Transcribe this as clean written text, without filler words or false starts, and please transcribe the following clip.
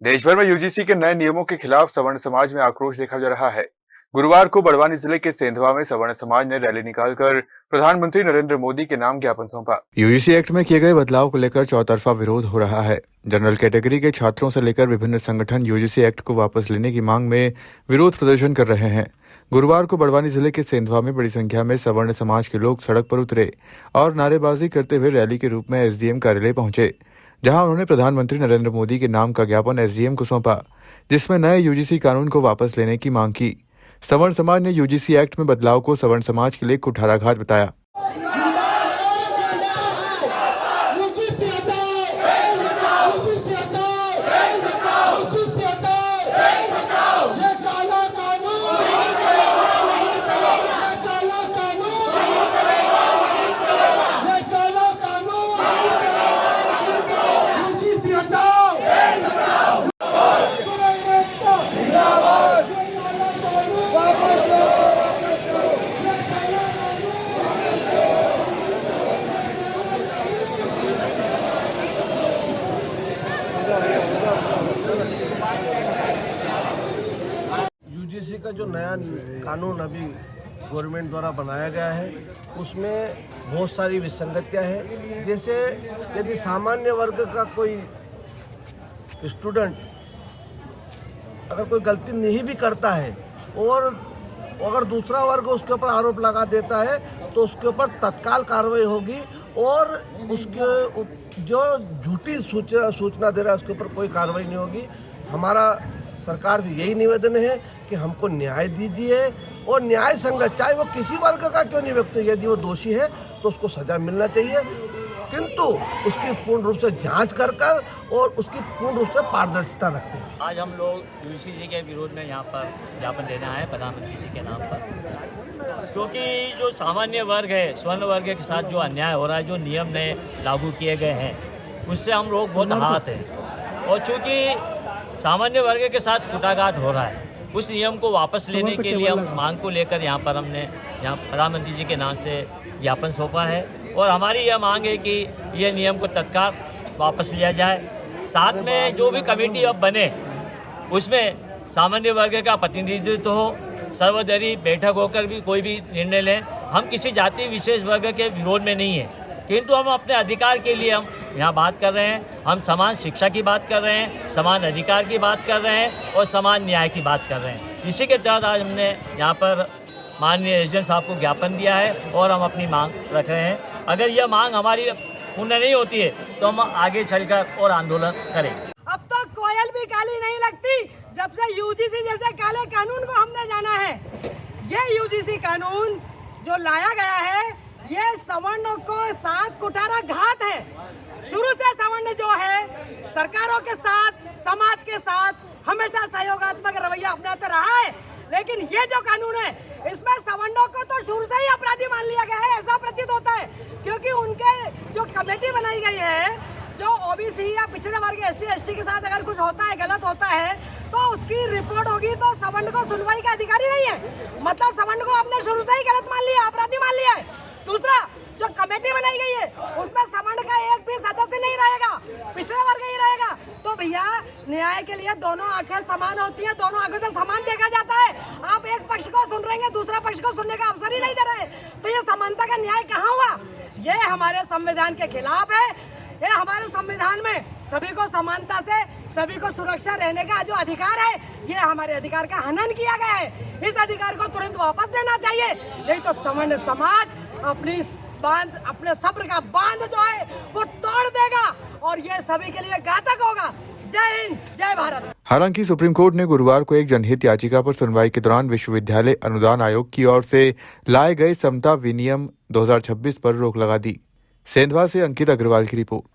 देश भर में यूजीसी के नए नियमों के खिलाफ सवर्ण समाज में आक्रोश देखा जा रहा है। गुरुवार को बड़वानी जिले के सेंधवा में सवर्ण समाज ने रैली निकालकर प्रधानमंत्री नरेंद्र मोदी के नाम ज्ञापन सौंपा। यूजीसी एक्ट में किए गए बदलाव को लेकर चौतरफा विरोध हो रहा है। जनरल कैटेगरी के छात्रों से लेकर विभिन्न संगठन यूजीसी एक्ट को वापस लेने की मांग में विरोध प्रदर्शन कर रहे हैं। गुरुवार को बड़वानी जिले के सेंधवा में बड़ी संख्या में सवर्ण समाज के लोग सड़क पर उतरे और नारेबाजी करते हुए रैली के रूप में एसडीएम कार्यालय पहुंचे, जहां उन्होंने प्रधानमंत्री नरेंद्र मोदी के नाम का ज्ञापन एसडीएम को सौंपा, जिसमें नए यूजीसी कानून को वापस लेने की मांग की। सवर्ण समाज ने यूजीसी एक्ट में बदलाव को सवर्ण समाज के लिए कुठाराघात बताया। यूजीसी का जो नया कानून अभी गवर्नमेंट द्वारा बनाया गया है उसमें बहुत सारी विसंगतियां हैं। जैसे यदि सामान्य वर्ग का कोई स्टूडेंट अगर कोई गलती नहीं भी करता है और अगर दूसरा वर्ग उसके ऊपर आरोप लगा देता है तो उसके ऊपर तत्काल कार्रवाई होगी और उसके जो झूठी सूचना दे रहा है उसके ऊपर कोई कार्रवाई नहीं होगी। हमारा सरकार से यही निवेदन है कि हमको न्याय दीजिए और न्याय संगत, चाहे वो किसी वर्ग का क्यों नहीं व्यक्ति, यदि वो दोषी है तो उसको सजा मिलना चाहिए, किंतु उसकी पूर्ण रूप से जांच कर और उसकी पूर्ण रूप से पारदर्शिता रखते हैं। आज हम लोग यूजीसी जी के विरोध में यहाँ पर ज्ञापन देना है प्रधानमंत्री जी के नाम पर, क्योंकि जो सामान्य वर्ग है, स्वर्ण वर्ग के साथ जो अन्याय हो रहा है, जो नियम नए लागू किए गए हैं, उससे हम लोग बहुत आहत हैं। और चूँकि सामान्य वर्ग के साथ कुटाघात हो रहा है, उस नियम को वापस लेने के लिए हम मांग को लेकर यहाँ पर हमने प्रधानमंत्री जी के नाम से ज्ञापन सौंपा है। और हमारी यह मांग है कि यह नियम को तत्काल वापस लिया जाए। साथ में जो भी कमेटी अब बने उसमें सामान्य वर्ग का प्रतिनिधित्व हो, सर्वदलीय बैठक होकर भी कोई भी निर्णय लें। हम किसी जाति विशेष वर्ग के विरोध में नहीं हैं, किंतु हम अपने अधिकार के लिए हम यहाँ बात कर रहे हैं। हम समान शिक्षा की बात कर रहे हैं, समान अधिकार की बात कर रहे हैं और समान न्याय की बात कर रहे हैं। इसी के तहत आज हमने यहाँ पर माननीय एसडीएम साहब को ज्ञापन दिया है और हम अपनी मांग रख रहे हैं। अगर यह मांग हमारी पूर्ण नहीं होती है तो हम आगे चलकर और आंदोलन करेंगे। अब तो कोयल भी काली नहीं लगती जब से यूजीसी जैसे काले कानून को हमने जाना है। ये यूजीसी कानून जो लाया गया है ये सवर्णों को साथ कुठाराघात है। शुरू से सवर्ण जो है सरकारों के साथ, समाज के साथ हमेशा सहयोगात्मक रवैया अपनाता रहा है, लेकिन ये जो कानून है इसमें सवर्णों को तो शुरू से ही अपराधी मान लिया गया है, ऐसा प्रतीत होता है। क्योंकि उनके जो कमेटी बनाई गई है, जो ओबीसी या पिछड़े वर्ग एससी एसटी के साथ अगर कुछ होता है, गलत होता है, तो उसकी रिपोर्ट होगी तो सवर्ण को सुनवाई का अधिकारी नहीं है। मतलब सवर्ण को आपने शुरू से ही गलत मान लिया, अपराधी मान लिया है। दूसरा, जो कमेटी बनाई गई है उसमें सवर्ण का एक भी सदस्य नहीं रहेगा, पिछड़ा वर्ग ही रहेगा। तो भैया न्याय के लिए दोनों आंखें समान होती हैं, दोनों आंखों से समान देखा जाता है। आप एक पक्ष को सुन रहे हैं, दूसरा पक्ष को सुनने का अवसर ही नहीं दे रहे, तो ये समानता का न्याय कहाँ हुआ? ये हमारे संविधान के खिलाफ है। ये हमारे संविधान में सभी को समानता से, सभी को सुरक्षा रहने का जो अधिकार है, ये हमारे अधिकार का हनन किया गया है। इस अधिकार को तुरंत वापस देना चाहिए, नहीं तो सवर्ण समाज अपने सब्र का बांध जो है वो तोड़ देगा और ये सभी के लिए घातक होगा। जय हिंद, जय भारत। हालांकि सुप्रीम कोर्ट ने गुरुवार को एक जनहित याचिका पर सुनवाई के दौरान विश्वविद्यालय अनुदान आयोग की ओर से लाए गए समता विनियम 2026 पर रोक लगा दी। सेंधवा से अंकित अग्रवाल की रिपोर्ट।